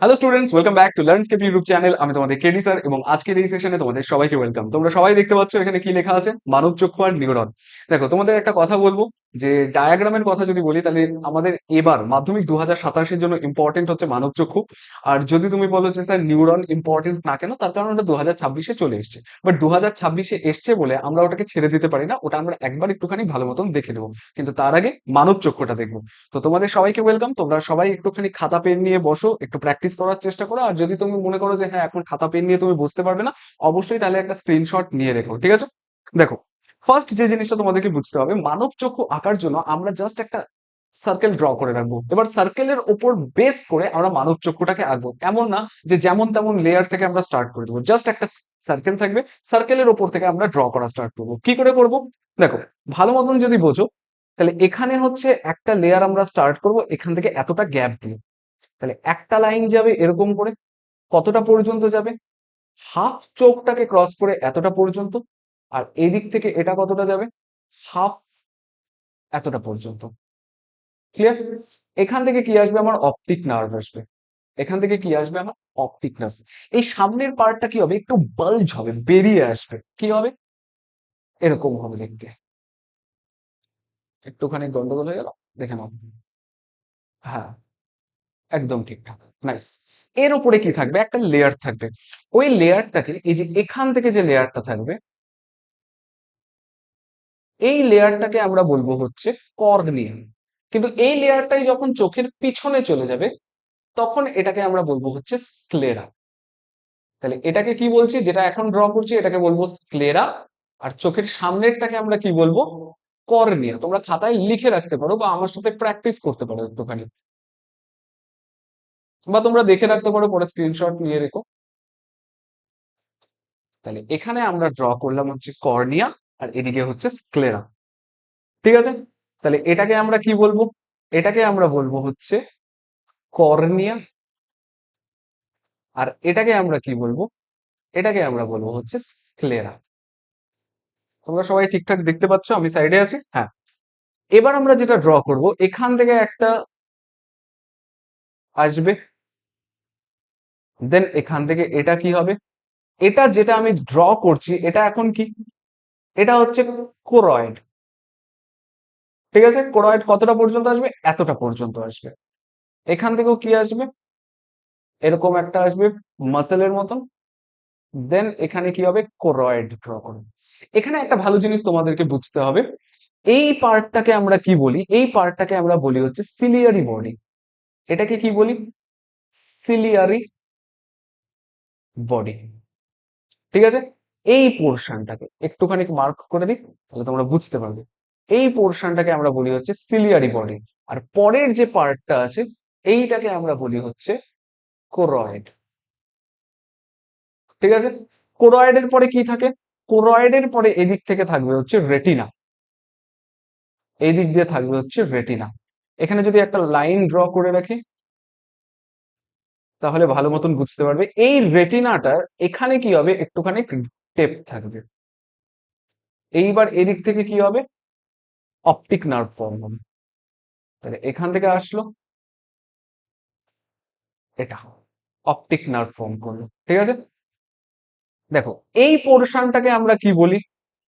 Hello students, welcome back to Learnscape YouTube channel. আমি তোমাদের KD sir এবং আজকের এই সেশনে তোমাদের সবাইকে ওয়েলকাম। তোমরা সবাই দেখতে পাচ্ছ এখানে কি লেখা আছে, মানব চক্ষু আর নিউরন। দেখো, তোমাদের একটা কথা বলবো যে ডায়াগ্রামের কথা যদি বলি তাহলে আমাদের এবার মাধ্যমিক 2027-এর জন্য ইম্পর্টেন্ট হচ্ছে মানব চক্ষু। আর যদি তুমি বলো যে স্যার নিউরন ইম্পর্টেন্ট না কেন, তার কারণ ওটা 2026-এ চলে এসছে। বাট 2026-এ এসছে বলে আমরা ওটাকে ছেড়ে দিতে পারি না, ওটা আমরা একবার একটুখানি ভালো মতন দেখে নেবো। কিন্তু তার আগে মানব চক্ষুটা দেখবো। তো তোমাদের সবাইকে ওয়েলকাম। তোমরা সবাই একটুখানি খাতা পেন নিয়ে বসো, একটু প্র্যাকটিস করার চেষ্টা করো। আর যদি তুমি মনে করো যে হ্যাঁ এখন খাতা পেন নিয়ে তুমি বুঝতে পারবে না, অবশ্যই তাহলে একটা স্ক্রিনশট নিয়ে রেখো, ঠিক আছে? দেখো, ফার্স্ট যে জিনিসটা তোমাদেরকে বুঝতে হবে, মানব চক্ষু আঁকার জন্য আমরা জাস্ট একটা সার্কেল ড্র করে রাখবো। এবার সার্কেলের ওপর বেস করে আমরা মানব চক্ষুটাকে আঁকবো। এমন না যে যেমন তেমন লেয়ার থেকে আমরা স্টার্ট করে দেবো, জাস্ট একটা সার্কেল থাকবে, সার্কেলের ওপর থেকে আমরা ড্র করা স্টার্ট করবো। কি করে করব? দেখো, ভালো মতন যদি বোঝো তাহলে এখানে হচ্ছে একটা লেয়ার আমরা স্টার্ট করব এখান থেকে এতটা গ্যাপ দিয়ে। তাহলে একটা লাইন যাবে এরকম করে, কতটা পর্যন্ত যাবে? হাফ চোখটাকে ক্রস করে এতটা পর্যন্ত। আর এই দিক থেকে এটা কতটা যাবে? হাফ, এতটা পর্যন্ত। ক্লিয়ার? এখান থেকে কি আসবে? আমার অপটিক নার্ভ আসবে। এখান থেকে কি আসবে? আমার অপটিক নার্ভ। এই সামনের পার্টটা কি হবে? একটু বাল্জ হবে, বেরিয়ে আসবে। কি হবে? এরকম হবে দেখতে। একটুখানি গন্ডগোল হয়ে গেল, দেখে নাও। হ্যাঁ, একদম ঠিকঠাক, নাইস। এর উপরে কি থাকবে? একটা লেয়ার থাকবে। ওই লেয়ারটাকে, এই যে এখান থেকে যে লেয়ারটা থাকবে, এই লেয়ারটাকে আমরা বলবো হচ্ছে কর্নিয়া। কিন্তু এই লেয়ারটাই যখন চোখের পিছনে চলে যাবে, তখন এটাকে আমরা বলবো হচ্ছে স্ক্লেরা। তাহলে এটাকে কি বলছি, যেটা এখন ড্র করছি এটাকে বলবো স্ক্লেরা। আর চোখের সামনেরটাকে আমরা কি বলবো? কর্নিয়া। তোমরা খাতায় লিখে রাখতে পারো বা আমার সাথে প্র্যাকটিস করতে পারো একটুখানি, বা তোমরা দেখে রাখতে পারো, পরে স্ক্রিনশট নিয়ে রেখো। তাহলে এখানে আমরা ড্র করলাম হচ্ছে কর্নিয়া, আর এদিকে হচ্ছে স্ক্লেরা। ঠিক আছে? তাহলে এটাকে আমরা কি বলবো? এটাকে আমরা বলবো হচ্ছে কর্নিয়া। আর এটাকে আমরা কি বলবো? এটাকে আমরা বলবো হচ্ছে স্ক্লেরা। তোমরা সবাই ঠিকঠাক দেখতে পাচ্ছ? আমি সাইডে আছি, হ্যাঁ। এবার আমরা যেটা ড্র করব, এখান থেকে একটা আসবে, দেন এখান থেকে এটা কি হবে? এটা যেটা আমি ড্র করছি এটা এখন কি? এটা হচ্ছে কোরয়েড। ঠিক আছে? কোরয়েড কতটা পর্যন্ত আসবে? এতটা পর্যন্ত আসবে। এখান থেকেও কি আসবে? এরকম একটা আসবে, মাসেলের মতন। দেন এখানে কি হবে? কোরয়েড ড্র করুন। এখানে একটা ভালো জিনিস তোমাদেরকে বুঝতে হবে, এই পার্টটাকে আমরা কি বলি? এই পার্টটাকে আমরা বলি হচ্ছে সিলিয়ারি বডি। এটাকে কি বলি? Ciliary body. ঠিক আছে? এই পোর্শনটাকে একটুখানি মার্ক করে দিই, তাহলে তোমরা বুঝতে পারবে। এই পোর্শনটাকে আমরা বলি হচ্ছে সিলিয়ারি বডি। আর পরের যে পার্টটা আছে, এইটাকে আমরা বলি হচ্ছে কোরয়েড। ঠিক আছে? কোরয়েডের পরে কি থাকে? কোরয়েডের পরে এদিক থেকে থাকবে হচ্ছে রেটিনা। এই দিক দিয়ে থাকবে হচ্ছে রেটিনা। এখানে যদি একটা লাইন ড্র করে রাখি, তাহলে ভালো মতন বুঝতে পারবে। এই রেটিনাটার এখানে কি হবে? একটুখানি টেপ থাকবে। এইবার এদিক থেকে কি হবে? অপটিক নার্ভ ফর্ম হবে। তাহলে এখান থেকে আসলো এটা, অপটিক নার্ভ ফর্ম করলো। ঠিক আছে? দেখো, এই পোর্শনটাকে আমরা কি বলি?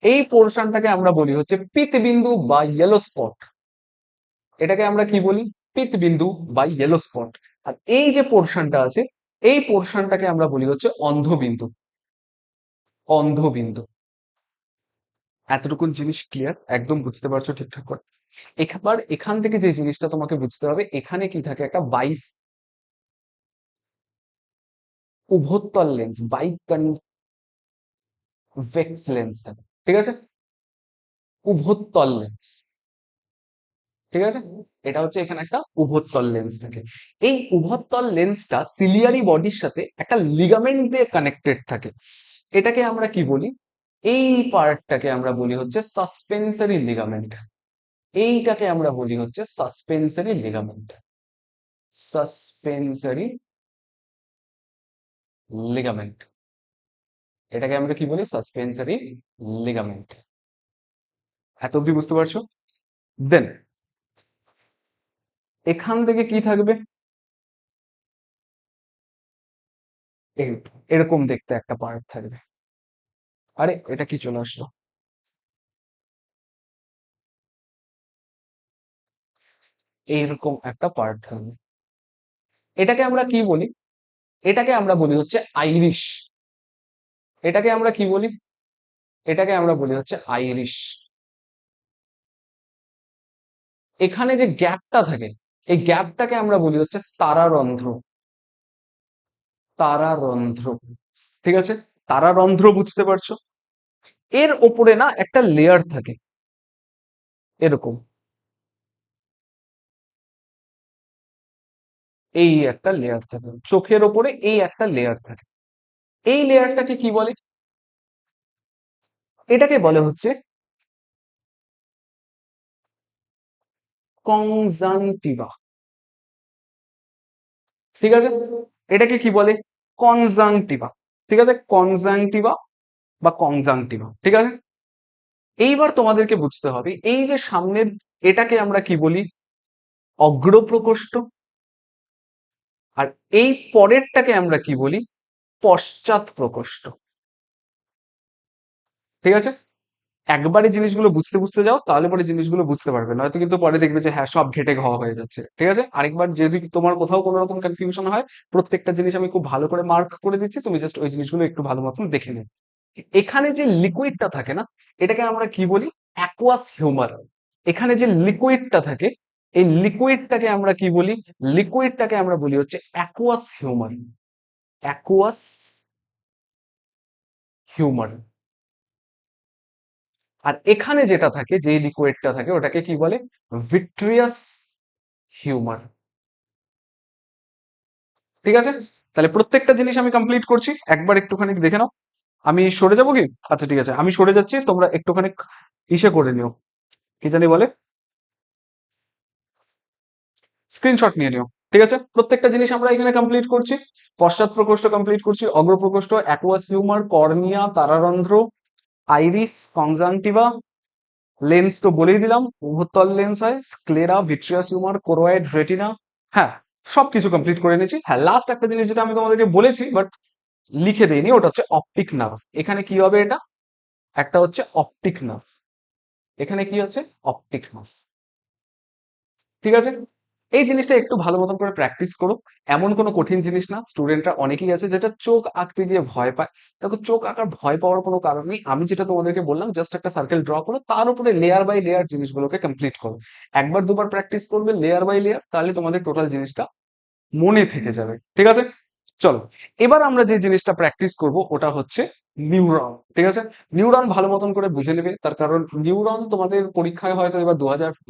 এই পোর্শনটাকে আমরা বলি হচ্ছে পিতবিন্দু বা ইয়েলো স্পট। এটাকে আমরা কি বলি? পিতবিন্দু বা ইয়েলো স্পট। আর এই যে পোর্শনটা আছে, এই পোর্শনটাকে আমরা বলি হচ্ছে অন্ধবিন্দু। অন্ধবিন্দু। এতটুকুন জিনিস ক্লিয়ার? একদম বুঝতে পারছো ঠিকঠাক করে? এবার এখান থেকে যে জিনিসটা তোমাকে বুঝতে হবে, এখানে কি থাকে? একটা উভত্তল লেন্স, কনভেক্স লেন্স থাকে। ঠিক আছে? উভত্তল লেন্স। ঠিক আছে? এটা হচ্ছে এখানে একটা উভত্তল লেন্স থাকে। এই উভত্তল লেন্সটা সিলিয়ারি বডির সাথে একটা লিগামেন্ট দিয়ে কানেক্টেড থাকে। এটাকে আমরা কি বলি? এই পার্টটাকে আমরা বলি হচ্ছে সাসপেন্সরি লিগামেন্ট। এইটাকে আমরা বলি হচ্ছে সাসপেন্সরি লিগামেন্ট। Suspensory ligament. এটাকে আমরা কি বলি? Suspensory ligament. এত অব্দি বুঝতে পারছো? দেন এখান থেকে কি থাকবে? এই এরকম দেখতে একটা পার্ট থাকবে। আরে এটা কি চলে আসলো? এইরকম একটা পার্ট থাকবে। এটাকে আমরা কি বলি? এটাকে আমরা বলি হচ্ছে আইরিশ। এটাকে আমরা কি বলি? এটাকে আমরা বলি হচ্ছে আইরিশ। এখানে যে গ্যাপটা থাকে, এই গ্যাপটাকে আমরা বলি হচ্ছে তারারন্ধ্র। তারারন্ধ্র। ঠিক আছে? তারারন্ধ্র বুঝতে পারছো? এর ওপরে না একটা লেয়ার থাকে এরকম। এই একটা লেয়ার থাকে চোখের ওপরে, এই একটা লেয়ার থাকে। এই লেয়ারটাকে কি বলে? এটাকে বলে হচ্ছে কনজাংটিভা। ঠিক আছে? এটাকে কি বলে? কনজাংটিভা। ঠিক আছে? কনজাংটিভা বা কনজাংটিভা। ঠিক আছে? এইবার তোমাদেরকে বুঝতে হবে এই যে সামনের, এটাকে আমরা কি বলি? অগ্রপ্রকোষ্ঠ। আর এই পরেরটাকে আমরা কি বলি? পশ্চাৎ প্রকোষ্ঠ। ঠিক আছে? একবারে জিনিসগুলো বুঝতে বুঝতে যাও, তাহলে পরে জিনিসগুলো বুঝতে পারবে, নয়তো কিন্তু পরে দেখবে যে হ্যাঁ সব ঘেটে ঘ হয়ে যাচ্ছে। ঠিক আছে? আরেকবার যদি তোমার কোথাও কোনো রকম কনফিউশন হয়, প্রত্যেকটা জিনিস আমি খুব ভালো করে মার্ক করে দিচ্ছি, তুমি জাস্ট ওই জিনিসগুলো একটু ভালো মতন দেখে নিও। এখানে যে লিকুইডটা থাকে না, এটাকে আমরা কি বলি? Aqueous humour. এখানে যে লিকুইডটা থাকে, এই লিকুইডটাকে আমরা কি বলি? লিকুইডটাকে আমরা বলি হচ্ছে অ্যাকুয়াস হিউমার। Aqueous humour. আর এখানে যেটা থাকে, যে লিকুইডটা থাকে, ওটাকে কি বলে? Vitreous humour. ঠিক আছে? তাহলে প্রত্যেকটা জিনিস আমি কমপ্লিট করছি, একবার একটুখানি দেখে নাও। আমি সরে যাবো কি? আচ্ছা ঠিক আছে, আমি সরে যাচ্ছি, তোমরা একটুখানি ইসে করে নিও, কি জানি বলে, স্ক্রিনশট নিয়ে নিও। ঠিক আছে? প্রত্যেকটা জিনিস আমরা এখানে কমপ্লিট করছি। পশ্চাৎ প্রকোষ্ঠ কমপ্লিট করছি, অগ্র প্রকোষ্ঠ, অ্যাকুয়াস হিউমার, কর্নিয়া, তারারন্ধ্র, আইরিস, কনজাংটিভা, লেন্স তো বলেই দিলাম, উভতল লেন্স হয়, sclera, vitreous humour, choroid, retina. হ্যাঁ, সবকিছু কমপ্লিট করে নিয়েছি। হ্যাঁ, লাস্ট একটা জিনিস যেটা আমি তোমাদেরকে বলেছি বাট লিখে দিইনি, ওটা হচ্ছে অপটিক নার্ভ। এখানে কি হবে? এটা একটা হচ্ছে অপটিক নার্ভ। এখানে কি আছে? Optic nerve. ঠিক আছে? এই জিনিসটা একটু ভালো মতন করে প্র্যাকটিস করো। এমন কোনো কঠিন জিনিস না। স্টুডেন্টরা অনেকেই আছে যেটা চোখ আঁকতে গিয়ে ভয় পায়। দেখো, চোখ আঁকার ভয় পাওয়ার কোনো কারণ নেই। আমি যেটা তোমাদেরকে বললাম, জাস্ট একটা সার্কেল ড্র করো, তার উপরে লেয়ার বাই লেয়ার জিনিসগুলোকে কমপ্লিট করো। একবার দুবার প্র্যাকটিস করবে লেয়ার বাই লেয়ার, তাহলে তোমাদের টোটাল জিনিসটা মনে থেকে যাবে। ঠিক আছে? চলো, এবার আমরা যে জিনিসটা প্র্যাকটিস করব ওটা হচ্ছে নিউরন। ঠিক আছে? নিউরন ভালো মতন করে বুঝে নেবে, তার কারণ নিউরন তোমাদের পরীক্ষায় হয়তো এবার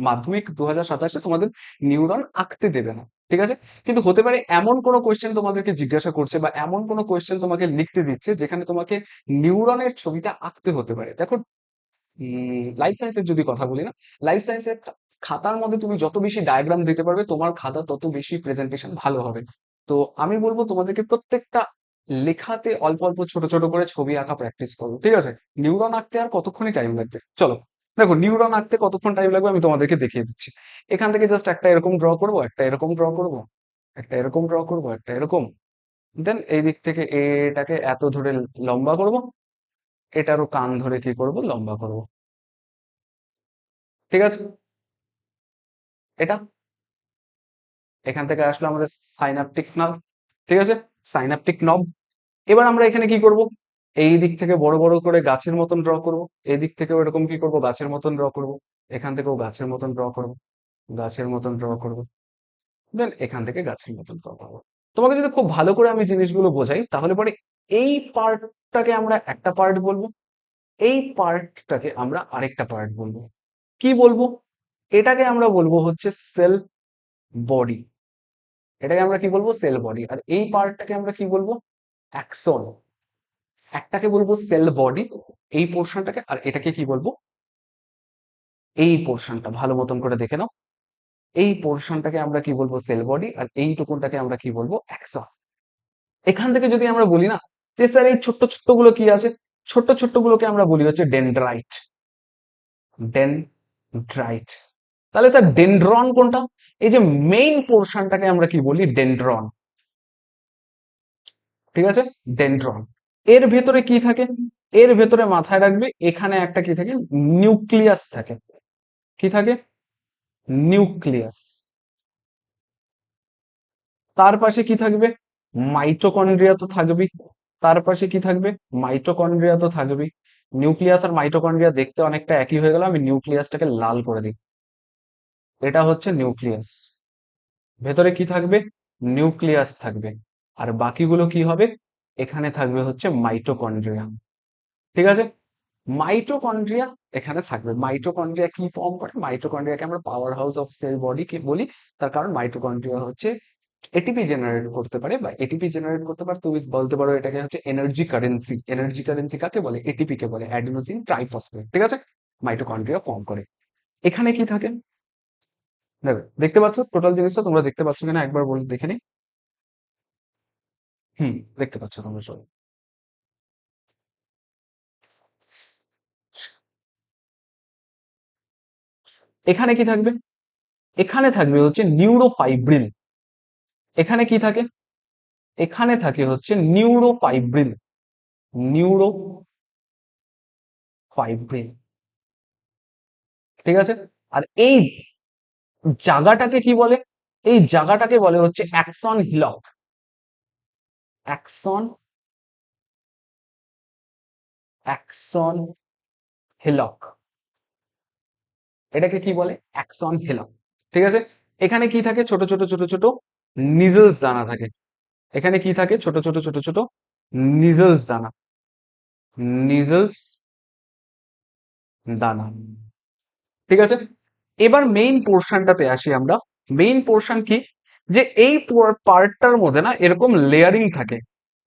মাধ্যমিক 2027-এ তোমাদের নিউরন আঁকতে দেবে না। ঠিক আছে? কিন্তু হতে পারে এমন কোনো কোয়েশ্চেন তোমাদেরকে জিজ্ঞাসা করছে, বা এমন কোনো কোয়েশ্চেন তোমাকে লিখতে দিচ্ছে যেখানে তোমাকে নিউরনের ছবিটা আঁকতে হতে পারে। দেখো, লাইফ সায়েন্সের যদি কথা বলি না, লাইফ সায়েন্সের খাতার মধ্যে তুমি যত বেশি ডায়াগ্রাম দিতে পারবে, তোমার খাতা তত বেশি প্রেজেন্টেশন ভালো হবে। তো আমি বলবো তোমাদেরকে প্রত্যেকটা লেখাতে অল্প অল্প ছোট ছোট করে ছবি আঁকা প্র্যাকটিস করো। ঠিক আছে? নিউরন আঁকতে আর কতক্ষণই টাইম লাগবে, চলো দেখো নিউরন আঁকতে কতক্ষণ টাইম লাগবে আমি তোমাদেরকে দেখিয়ে দিচ্ছি। এখান থেকে জাস্ট একটা এরকম ড্র করবো, একটা এরকম ড্র করবো, একটা এরকম ড্র করবো, একটা এরকম, দেন এই দিক থেকে এটাকে এত ধরে লম্বা করব, এটারও কান ধরে কি করব? লম্বা করব। ঠিক আছে? এটা এখান থেকে আসলো আমাদের সাইনাপটিক নার্ভ। ঠিক আছে? সাইনাপটিক নব। এবার আমরা এখানে কি করব? এই দিক থেকে বড় বড় করে গাছের মতন ড্র করব, এই দিক থেকেও এরকম কি করব? গাছের মতন ড্র করব, এখান থেকেও গাছের মতন ড্র করব, গাছের মতন ড্র করব, দেন এখান থেকে গাছের মতন ড্র করব। তোমাকে যদি খুব ভালো করে আমি জিনিসগুলো বোঝাই, তাহলে পরে এই পার্টটাকে আমরা একটা পার্ট বলবো, এই পার্টটাকে আমরা আরেকটা পার্ট বলবো। কি বলবো? এটাকে আমরা বলবো হচ্ছে সেল বডি। এটাকে আমরা কি বলবো? Sell body. আর এই পার্টটাকে আমরা কি বলবো? অ্যাক্সন। একটাকে বলবো সেল বডি, এই পোর্শনটাকে, আর এটাকে কি বলবো? এই পোর্শনটা ভালো মতন করে দেখে নাও। এই পোর্শনটাকে আমরা কি বলবো? Sell body. আর এইটুকুনটাকে আমরা কি বলবো? অ্যাক্সন। এখান থেকে যদি আমরা বলি না যে স্যার এই ছোট্ট ছোট্ট গুলো কি আছে, ছোট্ট ছোট্ট গুলোকে আমরা বলি হচ্ছে ডেনড্রাইট। ডেনড্রাইট। তাহলে স্যার ডেনড্রন কোনটা? এই যে মেইন পোর্শনটাকে আমরা কি বলি? ডেনড্রন। ঠিক আছে, ডেনড্রন। এর ভেতরে কি থাকে? এর ভেতরে মাথায় রাখবে এখানে একটা কি থাকে, নিউক্লিয়াস থাকে। কি থাকে? নিউক্লিয়াস। তার পাশে কি থাকবে? মাইটোকন্ড্রিয়া তো থাকবেই। তার পাশে কি থাকবে? মাইটোকন্ড্রিয়া তো থাকবেই। নিউক্লিয়াস আর মাইটোকন্ড্রিয়া দেখতে অনেকটা একই হয়ে গেল, আমি নিউক্লিয়াসটাকে লাল করে দিই। এটা হচ্ছে নিউক্লিয়াস। ভেতরে কি থাকবে? নিউক্লিয়াস থাকবে। আর বাকিগুলো কি হবে? এখানে থাকবে হচ্ছে মাইটোকন্ড্রিয়া। ঠিক আছে, মাইটোকন্ড্রিয়া এখানে থাকবে। মাইটোকন্ড্রিয়া কি ফর্ম করে? মাইটোকন্ড্রিয়াকে আমরা power house of sell body কি বলি, তার কারণ মাইটোকন্ড্রিয়া হচ্ছে এটিপি জেনারেট করতে পারে, বা এটিপি জেনারেট করতে পারে। তুমি বলতে পারো এটাকে হচ্ছে এনার্জি কারেন্সি। এনার্জি কারেন্সি কাকে বলে? এটিপি কে বলে, অ্যাডিনোসিন ট্রাইফসফেট। ঠিক আছে, মাইটোকন্ড্রিয়া ফর্ম করে। এখানে কি থাকে? দেখো, দেখতে পাচ্ছ টোটাল জিনিসটা? তোমরা দেখতে পাচ্ছ কিনা একবার বলে দেখে নিই। হুম, দেখতে পাচ্ছ তোমরা সবাই। এখানে কি থাকবে? এখানে থাকবে হচ্ছে নিউরোফাইব্রিল। এখানে কি থাকে? এখানে থাকে হচ্ছে নিউরোফাইব্রিল। নিউরোফাইব্রিল। ঠিক আছে, আর এই জায়গাটাকে কি বলে? এই জায়গাটাকে বলে হচ্ছে axon hillock. Axon, axon hillock. এটাকে কি বলে? Axon hillock. ঠিক আছে, এখানে কি থাকে? ছোট ছোট ছোট ছোট নিজেলস দানা থাকে। এখানে কি থাকে? ছোট ছোট ছোট ছোট নিজেলস দানা। নিজেলস দানা। ঠিক আছে, এবার মেইন পোর্শনটাতে আসি আমরা। মেইন পোর্শন কি? যে এই পার্টটার মধ্যে না এরকম লেয়ারিং থাকে।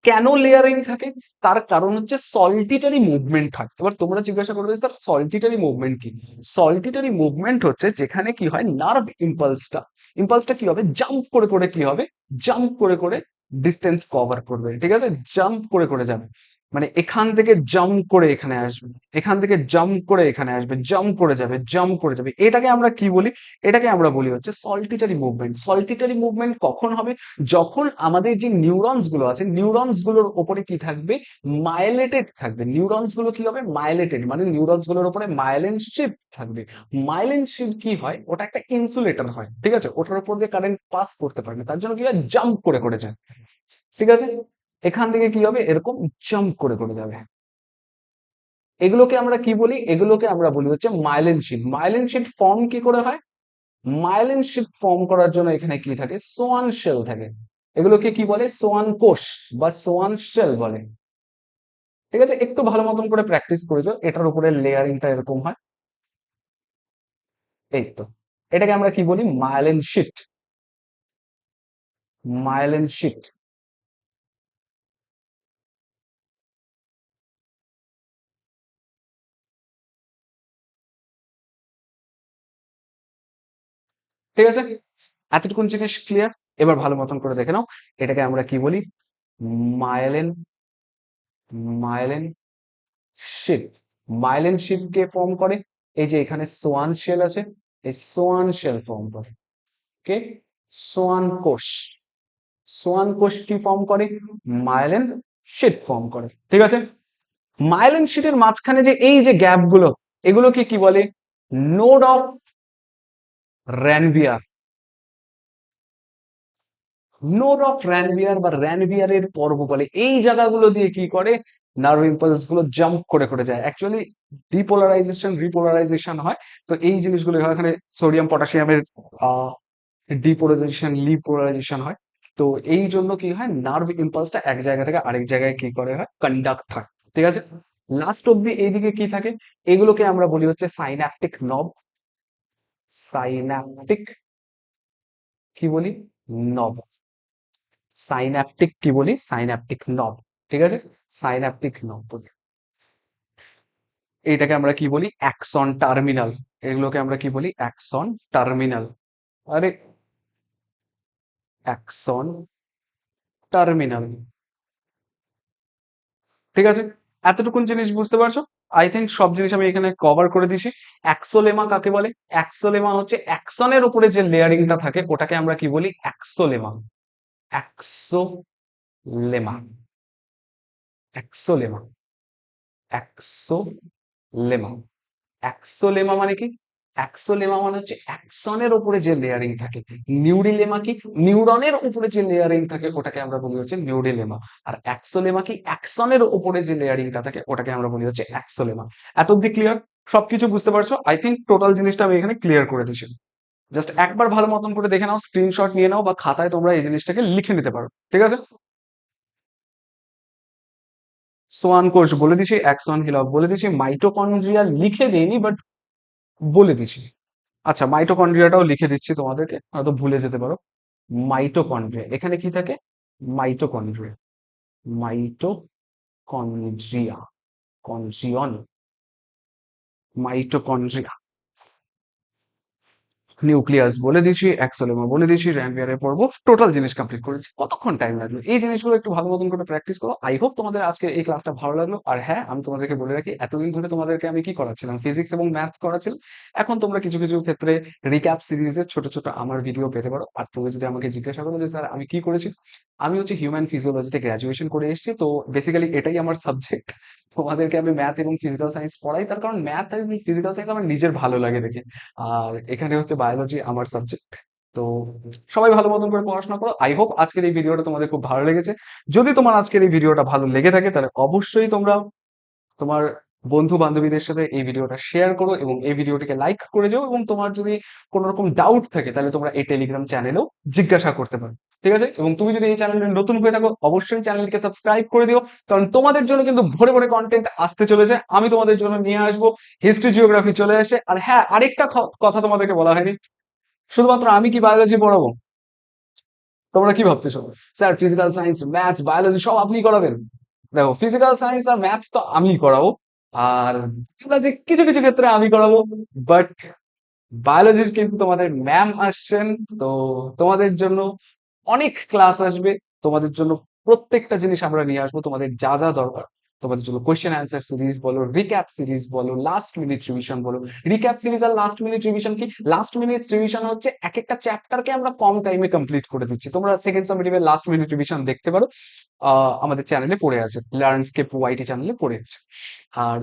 কেন লেয়ারিং থাকে? তার কারণ হচ্ছে সলিটারি মুভমেন্ট থাকে। এবার তোমরা জিজ্ঞাসা করবে স্যার সলিটারি মুভমেন্ট কি? সলিটারি মুভমেন্ট হচ্ছে যেখানে কি হয়, নার্ভ ইম্পালসটা, ইম্পালসটা কি হবে? জাম্প করে করে কি হবে? জাম্প করে করে ডিস্টেন্স কভার করবে। ঠিক আছে, জাম্প করে করে যাবে। মানে এখান থেকে জাম্প করে এখানে আসবে, এখান থেকে জাম্প করে এখানে আসবে, জাম্প করে যাবে, জাম্প করে যাবে। এটাকে আমরা কি বলি? এটাকে আমরা বলি হচ্ছে সলিটারি মুভমেন্ট। সলিটারি মুভমেন্ট কখন হবে? যখন আমাদের যে নিউরনস গুলো আছে, নিউরনস গুলোর উপরে কি থাকবে? মাইলেটেড থাকবে। নিউরনস গুলো কি হবে? মাইলেটেড, মানে নিউরনস গুলোর উপরে মাইলিন শিপ থাকবে। মাইলিন শিপ কি হয়? ওটা একটা ইনসুলেটর হয়। ঠিক আছে, ওটার উপর দিয়ে কারেন্ট পাস করতে পারে না, তার জন্য কি হয়? জাম্প করে করে যায়। ঠিক আছে, এখান থেকে কি হবে? এরকম জাম্প করে করে যাবে। এগুলোকে আমরা কি বলি? এগুলোকে আমরা বলি হচ্ছে myelin sheath. Myelin sheath form কি করে হয়? মাইলিন শিট ফর্ম করার জন্য এখানে কি থাকে? সোয়ান শেল থাকে। এগুলোকে কি বলে? সোয়ান কোষ বা সোয়ান শেল বলে। ঠিক আছে, একটু ভালো মতন করে প্র্যাকটিস করেছো, এটার উপরে লেয়ারিংটা এরকম হয়। এই তো, এটাকে আমরা কি বলি? Myelin sheath. Myelin sheath. ঠিক আছে, এতটুকুন জিনিস ক্লিয়ার? এবার ভালো মতন করে দেখে নাও, এটাকে আমরা কি বলি? Myelin, myelin sheath. Myelin sheath কে ফর্ম করে? এই যে এখানে সোয়ান শেল আছে, এই সোয়ান শেল ফর্ম করে। কে? সোয়ান কোষ। সোয়ান কোষ কি ফর্ম করে? মাইলিন শিট ফর্ম করে। ঠিক আছে, মাইলিন শিটের মাঝখানে যে এই যে গ্যাপ গুলো, এগুলোকে কি বলে? Node of Ranvier. Node of Ranvier বা র্যানভিয়ারের পর্ব বলে। এই জায়গাগুলো দিয়ে কি করে? নার্ভ ইম্পালস গুলো জাম্প করে করে যায়। অ্যাকচুয়ালি ডিপোলারাইজেশন রিপোলারাইজেশন হয়। তো এই জিনিসগুলো হয়, এখানে সোডিয়াম পটাশিয়ামের ডিপোলারাইজেশন লিপোলারাইজেশন হয়। তো এই জন্য কি হয়? নার্ভ ইম্পালসটা এক জায়গা থেকে আরেক জায়গায় কি করে হয়? কন্ডাক্ট হয়। ঠিক আছে, লাস্ট অব্দি এইদিকে কি থাকে? এগুলোকে আমরা বলি হচ্ছে সাইন্যাপটিক নব। সাইন্যাপটিক কি বলি? নব। সাইন্যাপটিক কি বলি? সাইন্যাপটিক নব। ঠিক আছে, সাইন্যাপটিক নব বলি। এইটাকে আমরা কি বলি? Axon terminal. এগুলোকে আমরা কি বলি? Axon terminal. আরে, অ্যাক্সন টার্মিনাল। ঠিক আছে, এতটুকুন জিনিস বুঝতে পারছো? আই থিঙ্ক সব জিনিস আমি এখানে কভার করে দিছি। অ্যাক্সোলেমা কাকে বলে? অ্যাক্সোলেমা হচ্ছে অ্যাক্সনের উপরে যে লেয়ারিংটা থাকে, ওটাকে আমরা কি বলি? অ্যাক্সোলেমা। অ্যাক্সোলেমা। অ্যাক্সোলেমা। অ্যাক্সোলেমা। অ্যাক্সোলেমা মানে কি? অ্যাক্সোলেমা মানে হচ্ছে অ্যাক্সনের উপরে যে লেয়ারিং থাকে। নিউরিলেমা কি? নিউরনের উপরে যে লেয়ারিং থাকে ওটাকে আমরা বলি হচ্ছে নিউরিলেমা। আর অ্যাক্সোলেমা কি? অ্যাক্সনের উপরে যে লেয়ারিংটা থাকে ওটাকে আমরা বলি হচ্ছে অ্যাক্সোলেমা। এত অব্দি ক্লিয়ার? সবকিছু বুঝতে পারছো? আই থিঙ্ক টোটাল জিনিসটা আমি এখানে ক্লিয়ার করে দিচ্ছি। জাস্ট একবার ভালো মতন করে দেখে নাও, স্ক্রিনশট নিয়ে নাও বা খাতায় তোমরা এই জিনিসটাকে লিখে নিতে পারো। ঠিক আছে? সোয়ান কোষ বলে দিছি, অ্যাক্সন হিলক বলে দিছি, মাইটোকন্ড্রিয়া লিখে দিইনি বাট বলে দিছি। আচ্ছা, মাইটোকন্ড্রিয়াটাও লিখে দিচ্ছি তোমাদেরকে, হয়তো ভুলে যেতে পারো। মাইটোকন্ড্রিয়া এখানে কি থাকে? Mitochondria. Mitochondria, chondrion, mitochondria. Nucleus বলে দিয়েছি, অ্যাক্সোলেমা বলে দিয়েছি, র্যাম্পিয়ারে পড়বো, টোটাল জিনিস কমপ্লিট করেছি। কতক্ষণ টাইম লাগলো? এই জিনিসগুলো একটু ভালো মতন করে প্র্যাকটিস করো। আই হোপ তোমাদের আজকে এই ক্লাসটা ভালো লাগলো। আর হ্যাঁ, আমি তোমাদেরকে বলে রাখি, এতদিন ধরে তোমাদেরকে আমি কি করাচ্ছিলাম? ফিজিক্স এবং ম্যাথ করাচ্ছিলাম। এখন তোমরা কিছু কিছু ক্ষেত্রে রিক্যাপ সিরিজের ছোট ছোট আমার ভিডিও পেতে পারো। আর তুমি যদি আমাকে জিজ্ঞাসা করো যে স্যার আমি কি করেছি, আমি হচ্ছে হিউম্যান ফিজিওলজিতে গ্র্যাজুয়েশন করে এসেছি, তো বেসিক্যালি এটাই আমার সাবজেক্ট। তোমাদেরকে আমি ম্যাথ এবং ফিজিক্যাল সায়েন্স পড়াই, তার কারণ ম্যাথ এবং ফিজিক্যাল সায়েন্স আমার নিজের ভালো লাগে দেখে। আর এখানে হচ্ছে বায়োলজি আমার সাবজেক্ট। তো সবাই ভালো মতন করে পড়াশোনা করো। আই হোপ আজকের এই ভিডিওটা তোমাদের খুব ভালো লেগেছে। যদি তোমার আজকের এই ভিডিওটা ভালো লেগে থাকে তাহলে অবশ্যই তোমরা তোমার বন্ধু বান্ধবীদের সাথে এই ভিডিওটা শেয়ার করো এবং এই ভিডিওটিকে লাইক করে যাও। এবং তোমার যদি কোনো রকম ডাউট থাকে তাহলে তোমরা এই টেলিগ্রাম চ্যানেলেও জিজ্ঞাসা করতে পারো। ঠিক আছে? এবং তুমি যদি এই চ্যানেলে নতুন হয়ে থাকো অবশ্যই চ্যানেলকে সাবস্ক্রাইব করে দিও, কারণ তোমাদের জন্য কিন্তু ভরে ভরে কন্টেন্ট আসতে চলেছে। আমি তোমাদের জন্য নিয়ে আসবো, হিস্ট্রি জিওগ্রাফি চলে আসে। আর হ্যাঁ, আরেকটা কথা তোমাদেরকে বলা হয়নি, শুধুমাত্র আমি কি বায়োলজি পড়াবো? তোমরা কি ভাবতেছো sir physical science math biology সব আপনি করাবেন? দেখো, ফিজিক্যাল সায়েন্স আর ম্যাথ তো আমিই করাবো, আর বায়োলজি কিছু কিছু ক্ষেত্রে আমি করাবো, বাট বায়োলজির কিন্তু তোমাদের ম্যাম আসছেন। তো তোমাদের জন্য অনেক ক্লাস আসবে, তোমাদের জন্য প্রত্যেকটা জিনিস আমরা নিয়ে আসবো, তোমাদের যা যা দরকার। তোমাদের জন্য কোয়েশ্চেন অ্যান্সার সিরিজ বলো, রিক্যাপ সিরিজ বলো, লাস্ট মিনিট রিভিশন বলো। রিক্যাপ সিরিজ আর লাস্ট মিনিট রিভিশন কি? লাস্ট মিনিট রিভিশন হচ্ছে এক একটা চ্যাপ্টারকে আমরা কম টাইমে কমপ্লিট করে দিচ্ছি। তোমরা সেকেন্ড সামেটিভের লাস্ট মিনিট রিভিশন দেখতে পারো, আমাদের চ্যানেলে পড়ে আছে, লার্নস্কেপ ওয়াইটি চ্যানেলে পড়ে আছে। আর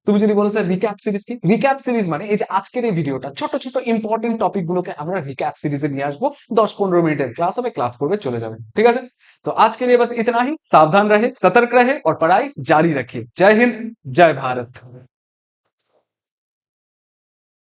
তুমি যদি বলো স্যার রিক্যাপ সিরিজ কি? রিক্যাপ সিরিজ মানে এই যে আজকের এই ভিডিওটা, ছোট ছোট ইম্পর্টেন্ট টপিক গুলোকে আমরা রিক্যাপ সিরিজে নিয়ে আসবো। 10-15 মিনিটের ক্লাস হবে, ক্লাস করবে চলে যাবে। ঠিক আছে? तो आज के लिए बस इतना ही। सावधान रहे, सतर्क रहे और पढ़ाई जारी रखिए। जय हिंद, जय भारत।